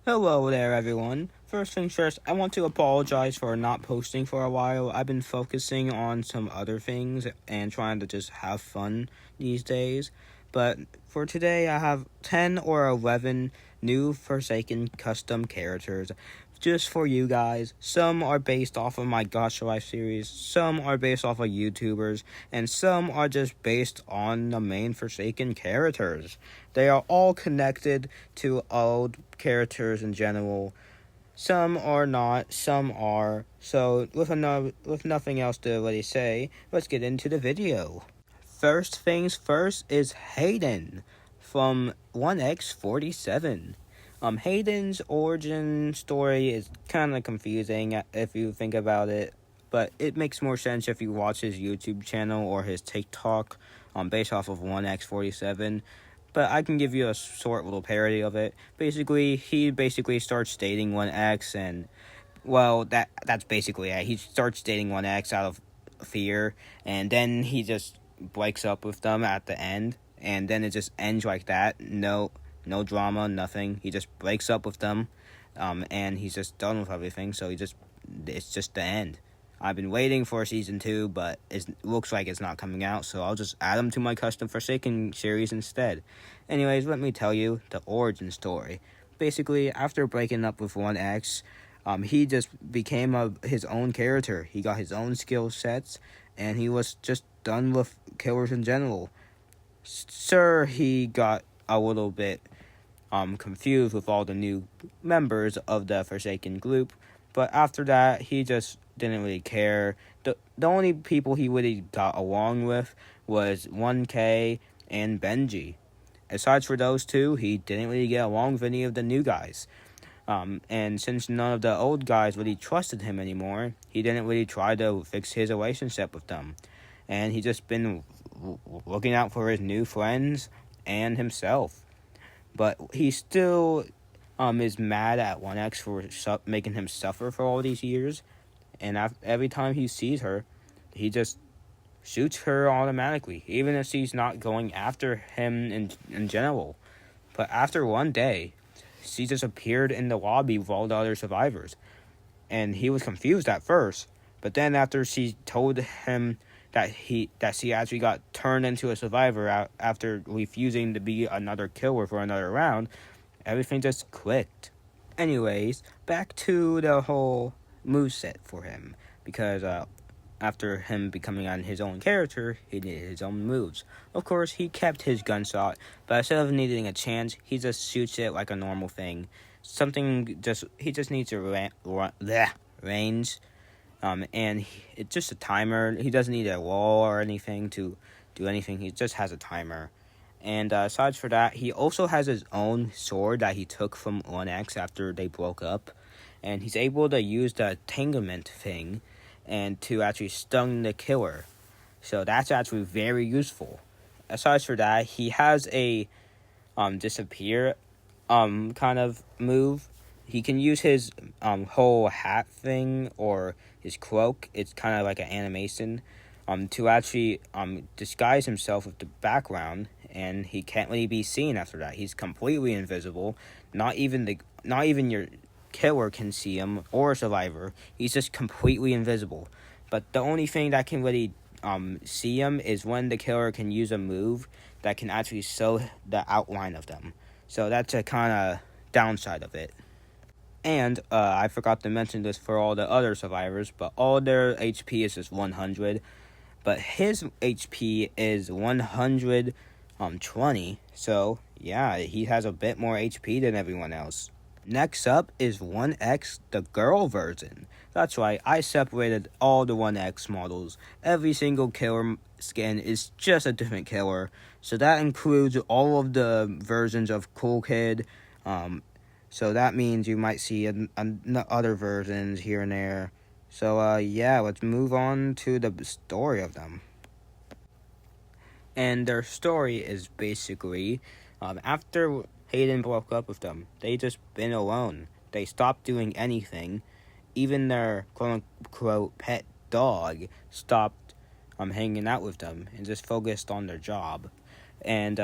Hello there, everyone. First things first, I want to apologize for not posting for a while. I've been focusing on some other things and trying to just have fun these days. But for today, I have 10 or 11 new Forsaken custom characters just for you guys. Some are based off of my Gacha Life series, some are based off of YouTubers, and some are just based on the main Forsaken characters. They are all connected to old characters in general. Some are not, some are. So, with nothing else to really say, let's get into the video. First things first is Hayden from 1x47. Hayden's origin story is kind of confusing if you think about it, but it makes more sense if you watch his YouTube channel or his TikTok based off of 1x47. But I can give you a short little parody of it. Basically, he starts dating 1x, and well, that's basically it. He starts dating 1x out of fear, and then he just breaks up with them at the end, and then it just ends like that. No drama, nothing. He just breaks up with them, and he's just done with everything. So it's just the end. I've been waiting for season 2, but it looks like it's not coming out, so I'll just add him to my custom Forsaken series instead. Anyways, let me tell you the origin story. Basically, after breaking up with 1x, he just became his own character. He got his own skill sets, and he was just done with killers in general. Sir, he got a little bit confused with all the new members of the Forsaken group, but after that, he just didn't really care. The only people he really got along with was 1K and Benji. Aside for those two, he didn't really get along with any of the new guys. And since none of the old guys really trusted him anymore, he didn't really try to fix his relationship with them. And he just been looking out for his new friends and himself. But he still is mad at 1x for making him suffer for all these years. And every time he sees her, he just shoots her automatically, even if she's not going after him in general. But after one day, she just appeared in the lobby with all the other survivors. And he was confused at first, but then after she told him that she actually got turned into a survivor after refusing to be another killer for another round, everything just clicked. Anyways, back to the whole moveset for him, because after him becoming on his own character, he needed his own moves. Of course, he kept his gunshot, but instead of needing a chance, he just shoots it like a normal thing. He just needs a range, and it's just a timer. He doesn't need a wall or anything to do anything. He just has a timer. And aside for that, he also has his own sword that he took from 1x after they broke up. And he's able to use the entanglement thing and to actually stun the killer. So that's actually very useful. Aside for that, he has a disappear kind of move. He can use his whole hat thing or his cloak. It's kind of like an animation to actually disguise himself with the background, and he can't really be seen after that. He's completely invisible. Not even your killer can see him, or a survivor. He's just completely invisible. But the only thing that can really see him is when the killer can use a move that can actually show the outline of them. So that's a kind of downside of it. And I forgot to mention this for all the other survivors, but all their HP is just 100. But his HP is 120. So yeah, he has a bit more HP than everyone else. Next up is 1x, the girl version. That's right, I separated all the 1x models. Every single killer skin is just a different killer. So that includes all of the versions of Cool Kid. So that means you might see other versions here and there. So yeah, let's move on to the story of them. And their story is basically, after Hayden broke up with them, they just been alone. They stopped doing anything. Even their quote-unquote pet dog stopped hanging out with them and just focused on their job. And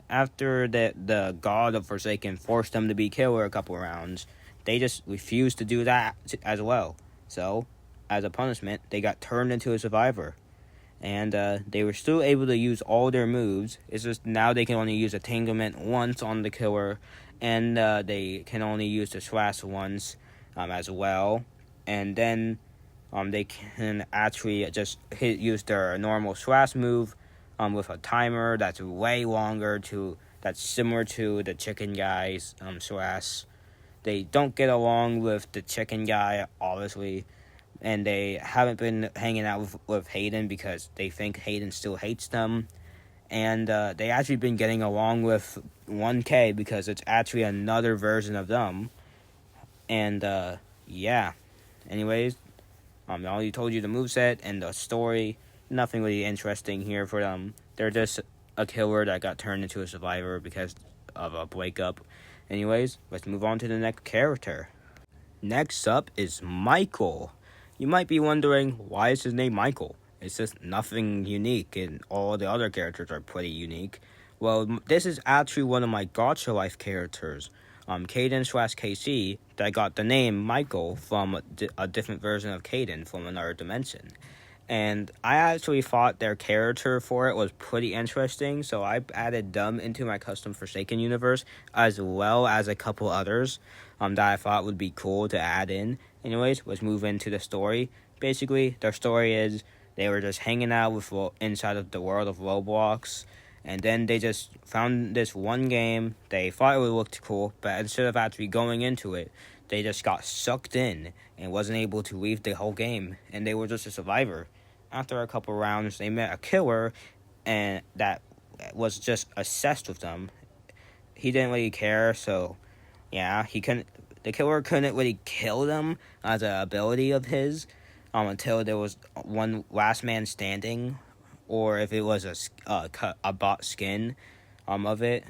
after the god of Forsaken forced them to be killer a couple rounds, they just refused to do that as well. So, as a punishment, they got turned into a survivor. And they were still able to use all their moves. It's just now they can only use Entanglement once on the killer, and they can only use the Slash once as well. And then they can actually just use their normal Slash move with a timer that's way longer, that's similar to the chicken guy's Slash. They don't get along with the chicken guy, obviously. And they haven't been hanging out with Hayden because they think Hayden still hates them. And they actually been getting along with 1K because it's actually another version of them. And yeah. Anyways, I already told you the moveset and the story. Nothing really interesting here for them. They're just a killer that got turned into a survivor because of a breakup. Anyways, let's move on to the next character. Next up is Michael. You might be wondering, why is his name Michael? It's just nothing unique, and all the other characters are pretty unique. Well, this is actually one of my Gacha Life characters, Caden/KC, that got the name Michael from a different version of Caden from another dimension. And I actually thought their character for it was pretty interesting, so I added them into my custom Forsaken universe, as well as a couple others that I thought would be cool to add in. Anyways, let's move into the story. Basically, their story is they were just hanging out inside of the world of Roblox, and then they just found this one game. They thought it looked cool, but instead of actually going into it, they just got sucked in and wasn't able to leave the whole game, and they were just a survivor. After a couple rounds, they met a killer, and that was just obsessed with them. He didn't really care, so yeah, the killer couldn't really kill them as an ability of his until there was one last man standing, or if it was a bot skin of it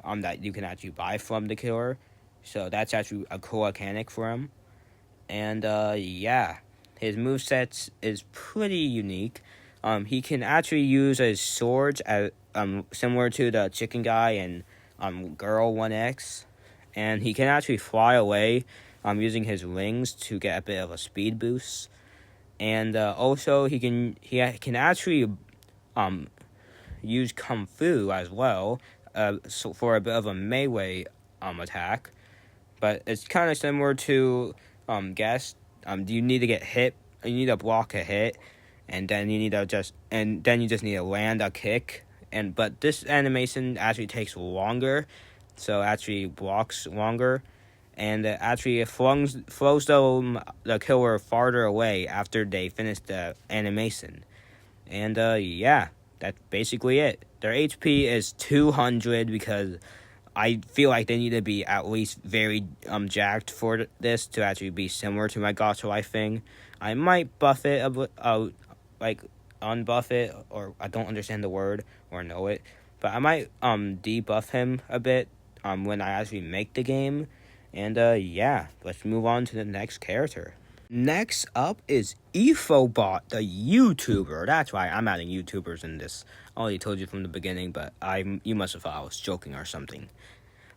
that you can actually buy from the killer. So that's actually a cool mechanic for him. And yeah, his moveset is pretty unique. He can actually use his swords as similar to the chicken guy and Girl 1X. And he can actually fly away using his wings to get a bit of a speed boost. And also he can actually use Kung Fu as well, so for a bit of a melee attack. But it's kind of similar to Guess. You need to get hit, you need to block a hit, and then you just need to land a kick. But this animation actually takes longer, so actually blocks longer, and actually it throws the killer farther away after they finish the animation. And yeah, that's basically it. Their HP is 200 because I feel like they need to be at least very jacked for this to actually be similar to my Gacha Life thing. I might buff it like unbuff it, or I don't understand the word or know it, but I might debuff him a bit when I actually make the game. And yeah, let's move on to the next character. Next up is EfoBot, the YouTuber. That's right, I'm adding YouTubers in this. I already told you from the beginning, but you must have thought I was joking or something.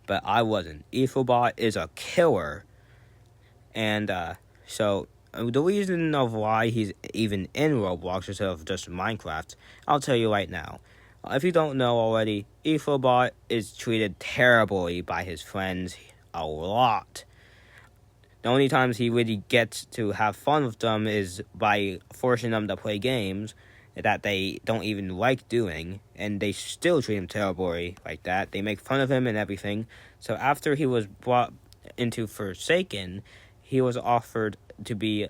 But I wasn't. EfoBot is a killer. And so the reason of why he's even in Roblox instead of just Minecraft, I'll tell you right now. If you don't know already, EfoBot is treated terribly by his friends a lot. The only times he really gets to have fun with them is by forcing them to play games that they don't even like doing, and they still treat him terribly like that. They make fun of him and everything. So after he was brought into Forsaken, he was offered to be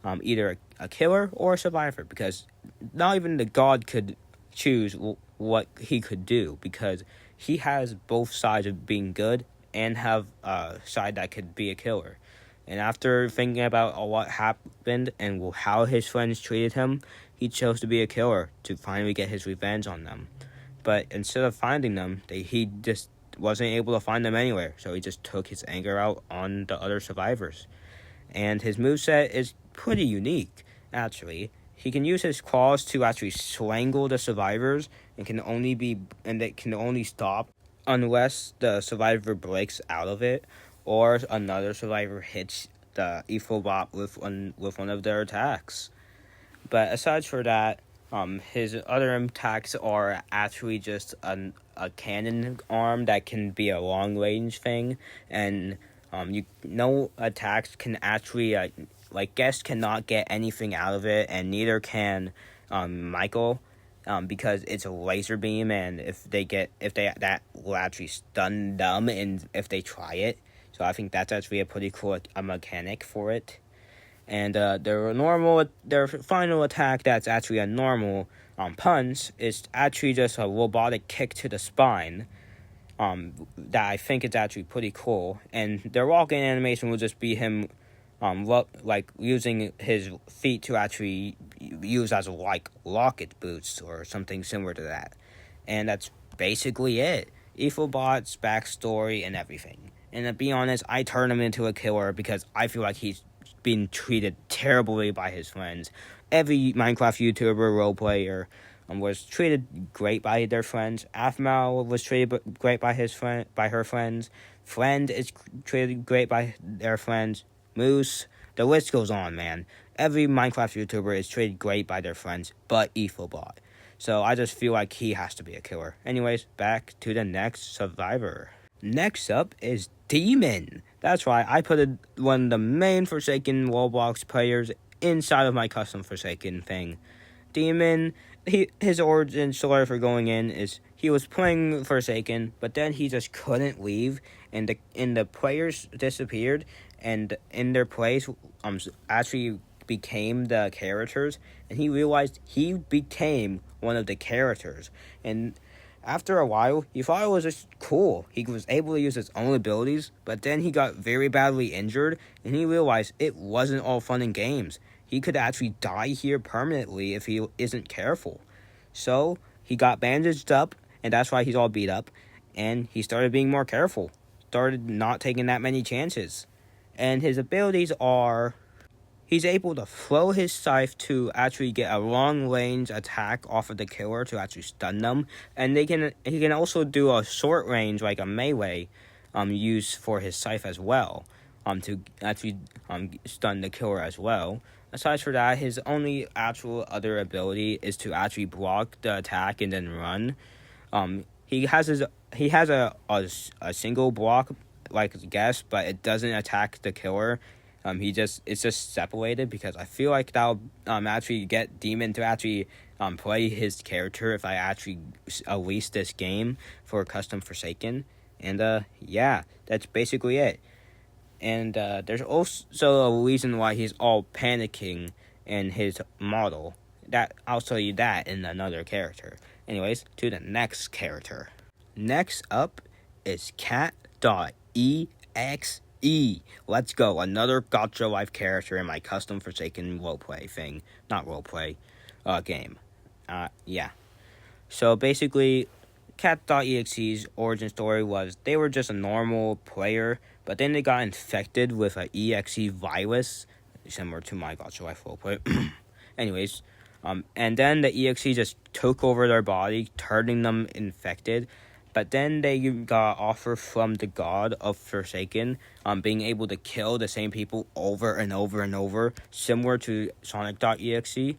either a killer or a survivor, because not even the god could choose what he could do, because he has both sides of being good and have a side that could be a killer. And after thinking about what happened and how his friends treated him, he chose to be a killer to finally get his revenge on them. But instead of finding them, he just wasn't able to find them anywhere. So he just took his anger out on the other survivors. And his moveset is pretty unique, actually. He can use his claws to actually strangle the survivors, and they can only stop unless the survivor breaks out of it, or another survivor hits the EthOBot with one of their attacks. But aside for that, his other attacks are actually just a cannon arm that can be a long range thing, and no attacks can actually Guest cannot get anything out of it, and neither can Michael. Because it's a laser beam, and that will actually stun them, and if they try it, so I think that's actually a pretty cool mechanic for it. And their final attack that's actually a normal punch is actually just a robotic kick to the spine. That I think is actually pretty cool, and their walking animation will just be him using his feet to actually use as rocket boots or something similar to that. And that's basically it. EthOBot's backstory and everything. And to be honest, I turned him into a killer because I feel like he's been treated terribly by his friends. Every Minecraft YouTuber roleplayer was treated great by their friends. Aphmau was treated great by her friends. Friend is treated great by their friends. Moose, the list goes on, man. Every Minecraft YouTuber is treated great by their friends, but EthOBot. So I just feel like he has to be a killer. Anyways, back to the next survivor. Next up is Demon. That's right, I put one of the main Forsaken Roblox players inside of my custom Forsaken thing. Demon, his origin story for going in is he was playing Forsaken, but then he just couldn't leave, and the players disappeared, and in their place actually became the characters, and he realized he became one of the characters. And after a while, he thought it was just cool. He was able to use his own abilities, but then he got very badly injured, and he realized it wasn't all fun and games. He could actually die here permanently if he isn't careful. So he got bandaged up, and that's why he's all beat up, and he started being more careful. Started not taking that many chances. And his abilities are, he's able to throw his scythe to actually get a long range attack off of the killer to actually stun them. And he can also do a short range, like a melee, use for his scythe as well, to actually stun the killer as well. Aside from that, his only actual other ability is to actually block the attack and then run. He has a single block like Guest, but it doesn't attack the killer. It's just separated, because I feel like that'll actually get Demon to actually play his character if I actually release this game for custom Forsaken. And yeah, that's basically it. And there's also a reason why he's all panicking in his model. That I'll tell you that in another character. Anyways, to the next character. Next up is Cat.exe. Let's go. Another Gacha Life character in my custom Forsaken roleplay thing. Not roleplay, game. Yeah. So basically, Cat.exe's origin story was they were just a normal player, but then they got infected with an EXE virus, similar to my Gacha Life roleplay. Anyways, and then the EXE just took over their body, turning them infected. But then they got offer from the god of Forsaken, being able to kill the same people over and over and over, similar to Sonic.exe.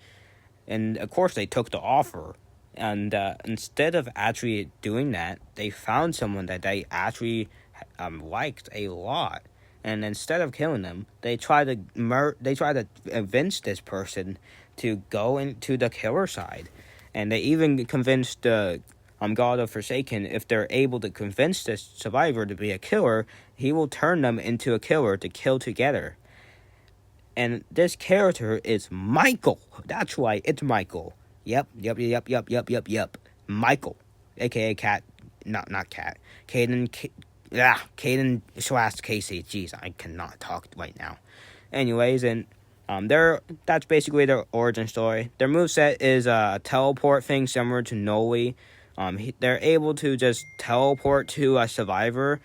And of course they took the offer. And instead of actually doing that, they found someone that they actually liked a lot. And instead of killing them, they tried to convince this person to go into the killer side. And they even convinced the God of Forsaken, if they're able to convince this survivor to be a killer, he will turn them into a killer to kill together. And this character is Michael. That's right, it's Michael. Yep. Michael, aka Cat, not Cat. Caden / Casey. Jeez, I cannot talk right now. Anyways, and that's basically their origin story. Their moveset is a teleport thing similar to Noli. They're able to just teleport to a survivor,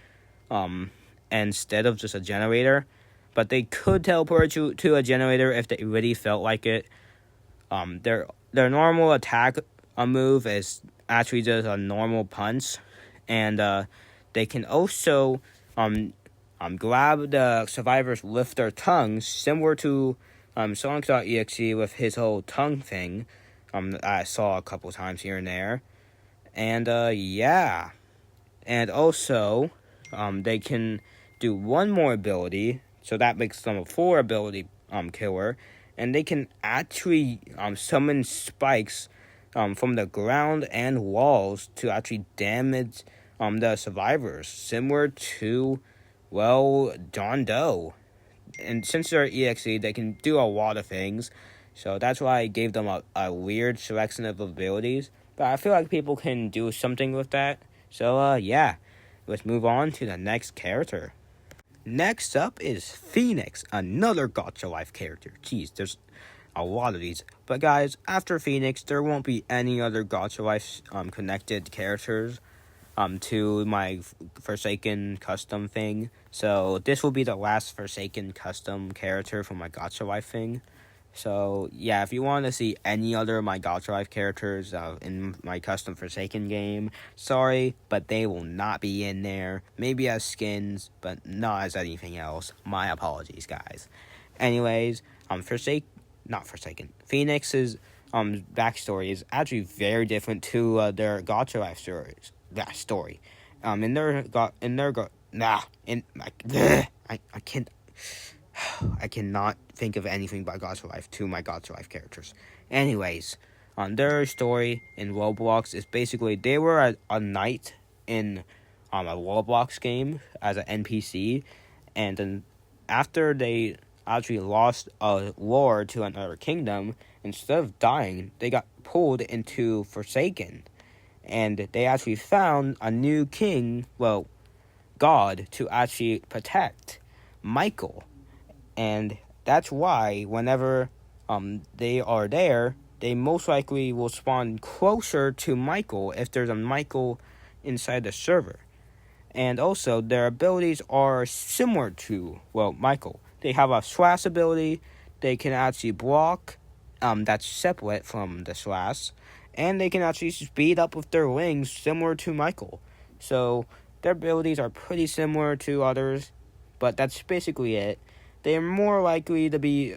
instead of just a generator. But they could teleport to a generator if they really felt like it. Their normal attack move is actually just a normal punch, And they can also grab the survivors with their tongues, similar to Sonic.exe with his whole tongue thing. I saw a couple times here and there. And yeah. And also, they can do one more ability, so that makes them a 4 ability killer. And they can actually summon spikes from the ground and walls to actually damage the survivors, similar to, well, John Doe. And since they're EXE, they can do a lot of things, so that's why I gave them a weird selection of abilities. But I feel like people can do something with that. So, yeah, let's move on to the next character. Next up is Phoenix, another Gacha Life character. Jeez, there's a lot of these. But guys, after Phoenix, there won't be any other Gacha Life connected characters to my Forsaken custom thing. So this will be the last Forsaken custom character from my Gacha Life thing. So yeah, if you want to see any other of my Gacha Life characters in my custom Forsaken game, sorry, but they will not be in there. Maybe as skins, but not as anything else. My apologies, guys. Anyways, Phoenix's backstory is actually very different to their Gacha Life story. I cannot think of anything but Gacha Life to my Gacha Life characters. Anyways, their story in Roblox is basically they were a knight in a Roblox game as an NPC, and then after they actually lost a war to another kingdom, instead of dying, they got pulled into Forsaken, and they actually found a new king, god, to actually protect, Michael. And that's why whenever they are there, they most likely will spawn closer to Michael if there's a Michael inside the server. And also, their abilities are similar to, Michael. They have a slash ability. They can actually block. That's separate from the slash. And they can actually speed up with their wings, similar to Michael. So, their abilities are pretty similar to others. But that's basically it. They're more likely to be,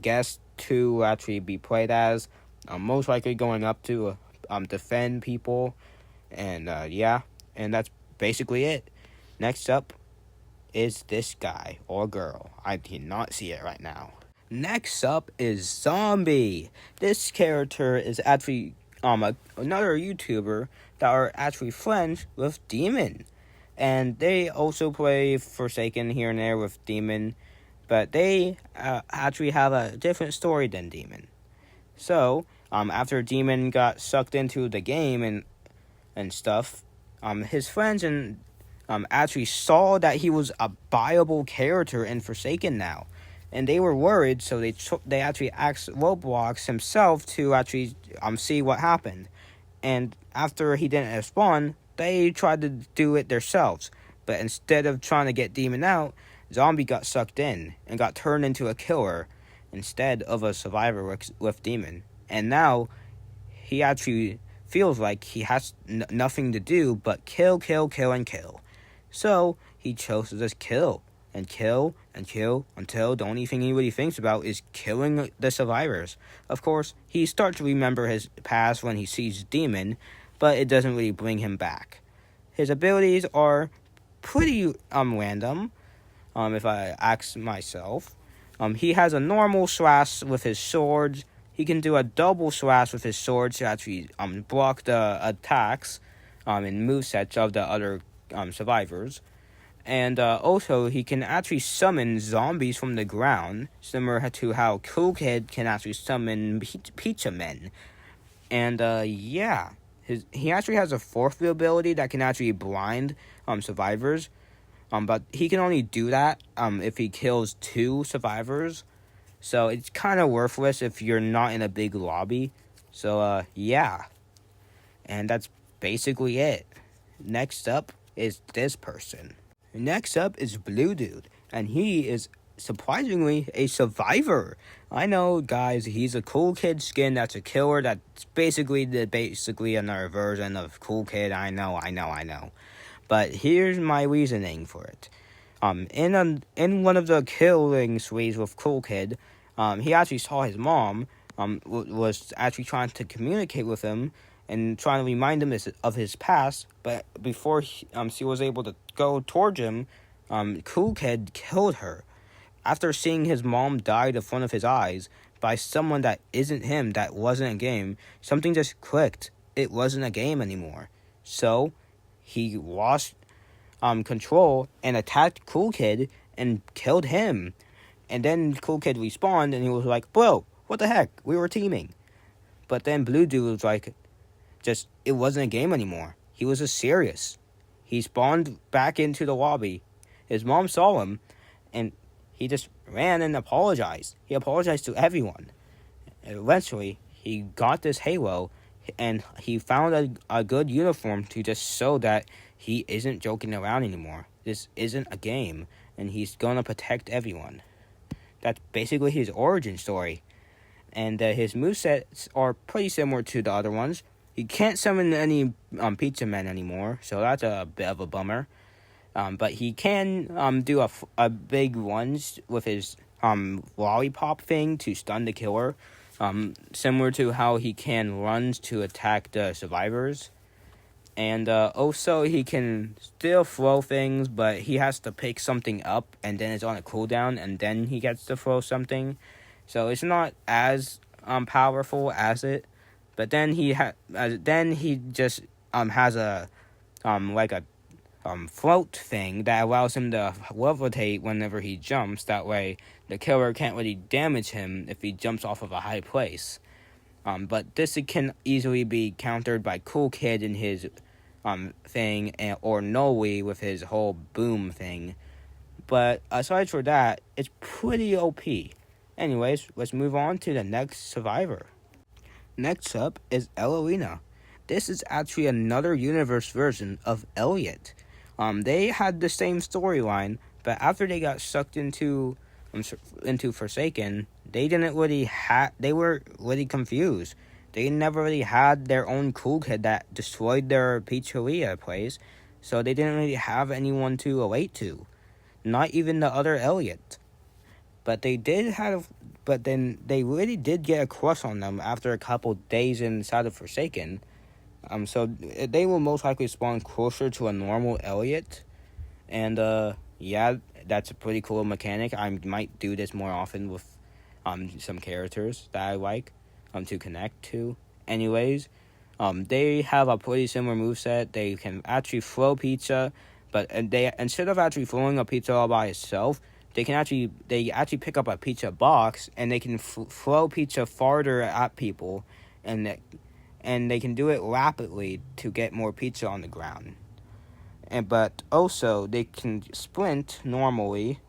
guests to actually be played as. Most likely going up to defend people. And, yeah. And that's basically it. Next up is this guy or girl. I cannot see it right now. Next up is Zombie. This character is actually another YouTuber that are actually friends with Demon. And they also play Forsaken here and there with Demon. But they actually have a different story than Demon. So, after Demon got sucked into the game and stuff, his friends and actually saw that he was a viable character in Forsaken now. And they were worried, so they actually asked Roblox himself to actually see what happened. And after he didn't respond, they tried to do it themselves. But instead of trying to get Demon out, Zombie got sucked in and got turned into a killer instead of a survivor with Demon. And now he actually feels like he has nothing to do but kill, and kill. So he chose to just kill and kill and kill until the only thing anybody thinks about is killing the survivors. Of course, he starts to remember his past when he sees Demon, but it doesn't really bring him back. His abilities are pretty random. If I ask myself, he has a normal slash with his swords. He can do a double slash with his swords to actually block the attacks and movesets of the other survivors. And also, he can actually summon zombies from the ground, similar to how Cool Kid can actually summon Pizza Men. And yeah, he actually has a fourth ability that can actually blind survivors. But he can only do that if he kills 2 survivors. So it's kind of worthless if you're not in a big lobby. So, yeah. And that's basically it. Next up is this person. Next up is Blue Dude. And he is surprisingly, a survivor. I know, guys, he's a Cool Kid skin that's a killer. That's basically another version of Cool Kid. I know. But here's my reasoning for it. In one of the killing sprees with Cool Kid, he actually saw his mom. Was actually trying to communicate with him and trying to remind him of his past. But before she was able to go towards him, Cool Kid killed her. After seeing his mom die in front of his eyes by someone that isn't him, that wasn't a game, something just clicked. It wasn't a game anymore. So he lost control and attacked Cool Kid and killed him. And then Cool Kid respawned and he was like, "Bro, what the heck? We were teaming." But then Blue Dude was like, it wasn't a game anymore. He was just serious. He spawned back into the lobby. His mom saw him and he just ran and apologized. He apologized to everyone. Eventually, he got this halo and he found a good uniform to just show that he isn't joking around anymore. This isn't a game, and he's gonna protect everyone. That's basically his origin story. And his movesets are pretty similar to the other ones. He can't summon any Pizza Men anymore, so that's a bit of a bummer. But he can do a big ones with his lollipop thing to stun the killer. Similar to how he can runs to attack the survivors. And also he can still throw things, but he has to pick something up and then it's on a cooldown and then he gets to throw something. So it's not as powerful as it. But then he just has a float thing that allows him to levitate whenever he jumps. That way the killer can't really damage him if he jumps off of a high place. But this can easily be countered by Cool Kid in his thing, or Noe with his whole boom thing. But aside from that, it's pretty OP. Anyways, let's move on to the next survivor. Next up is Elowina. This is actually another universe version of Elliot. They had the same storyline, but after they got sucked into Forsaken, they were really confused. They never really had their own Cool Kid that destroyed their pizzeria place, so they didn't really have anyone to relate to. Not even the other Elliot. But then they really did get a crush on them after a couple days inside of Forsaken. So they will most likely spawn closer to a normal Elliot. And yeah, that's a pretty cool mechanic. I might do this more often with some characters that I like to connect to. Anyways, they have a pretty similar moveset. They can actually throw pizza, but they, instead of actually throwing a pizza all by itself, they actually pick up a pizza box and they can throw pizza farther at people, and they can do it rapidly to get more pizza on the ground. But also they can sprint normally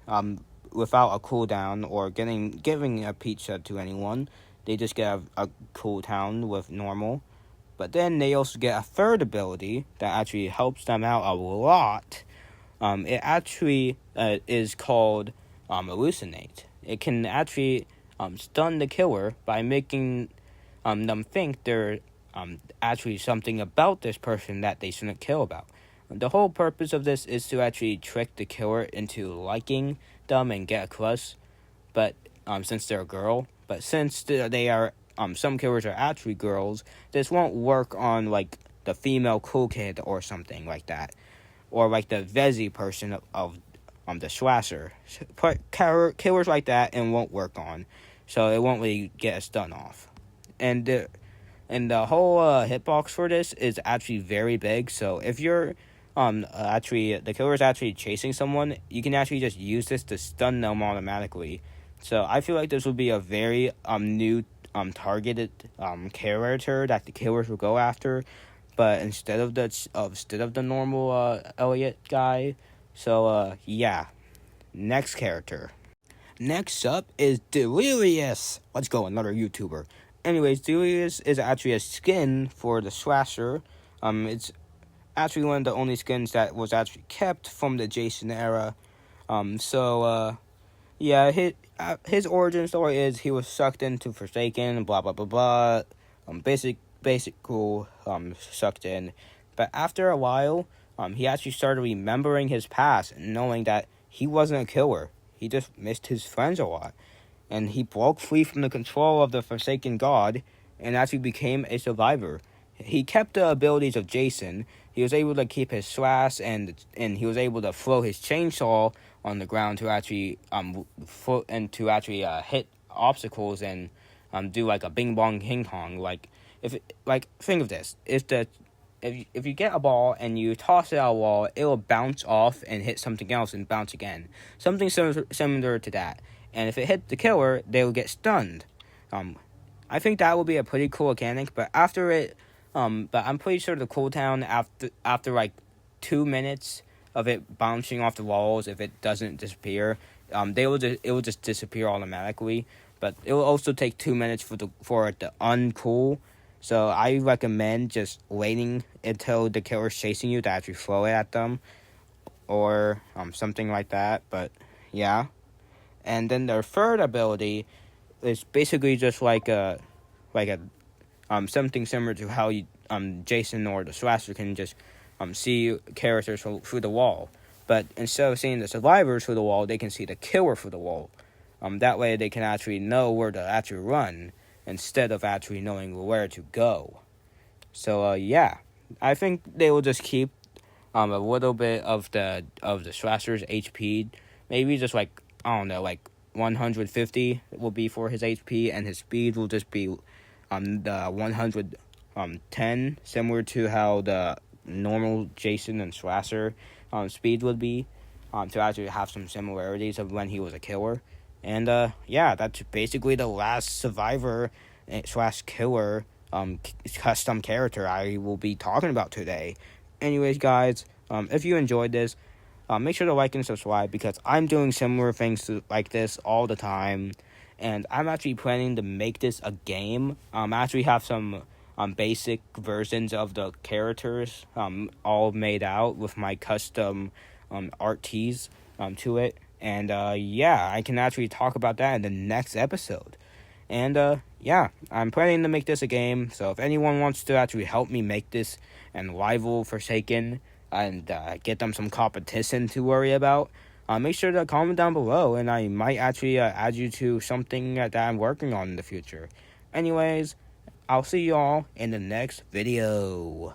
without a cooldown or giving a pizza to anyone. They just get a cooldown with normal. But then they also get a third ability that actually helps them out a lot. It actually is called Hallucinate. It can actually stun the killer by making them think they're actually something about this person that they shouldn't kill about. The whole purpose of this is to actually trick the killer into liking them and get a crush, but since they're a girl. But since they are, some killers are actually girls, this won't work on like the female Cool Kid or something like that, or like the Vezi person of the slasher. Killers like that it won't work on, so it won't really get a stun off. And the whole hitbox for this is actually very big. So if you're actually the killer is actually chasing someone, you can actually just use this to stun them automatically. So I feel like this would be a very new targeted character that the killers will go after, but instead of the normal Elliot guy. So yeah, next character. Next up is Delirious. Let's go, another YouTuber. Anyways, Delirious is actually a skin for the slasher. It's actually one of the only skins that was actually kept from the Jason era. So Yeah, his origin story is he was sucked into Forsaken, blah blah blah blah. Basic cool. Sucked in, but after a while, he actually started remembering his past and knowing that he wasn't a killer. He just missed his friends a lot, and he broke free from the control of the Forsaken God, and actually became a survivor. He kept the abilities of Jason. He was able to keep his slash, and he was able to throw his chainsaw on the ground to actually hit obstacles and do like a bing bong king kong. Like think of this: if you get a ball and you toss it at a wall, it will bounce off and hit something else and bounce again. Something similar to that. And if it hit the killer, they will get stunned. I think that would be a pretty cool mechanic. But I'm pretty sure the cooldown after like 2 minutes of it bouncing off the walls, if it doesn't disappear, it will just disappear automatically. But it will also take 2 minutes for it to uncool. So I recommend just waiting until the killer's chasing you to actually throw it at them, or something like that. But yeah, and then their third ability is basically just like a something similar to how Jason or the Slasher can just see characters through the wall. But instead of seeing the survivors through the wall, they can see the killer through the wall. That way they can actually know where to actually run instead of actually knowing where to go. So yeah, I think they will just keep a little bit of the Slasher's HP, maybe just like, I don't know, like 150 will be for his HP, and his speed will just be the 110, similar to how the normal Jason and Slasher speed would be, to actually have some similarities of when he was a killer. And yeah, that's basically the last survivor / killer custom character I will be talking about today. Anyways, guys, if you enjoyed this, make sure to like and subscribe, because I'm doing similar things like this all the time, and I'm actually planning to make this a game. I actually have some basic versions of the characters all made out with my custom art tees to it. And yeah, I can actually talk about that in the next episode. And yeah, I'm planning to make this a game, so if anyone wants to actually help me make this and rival Forsaken and get them some competition to worry about, make sure to comment down below, and I might actually add you to something that I'm working on in the future. Anyways, I'll see y'all in the next video.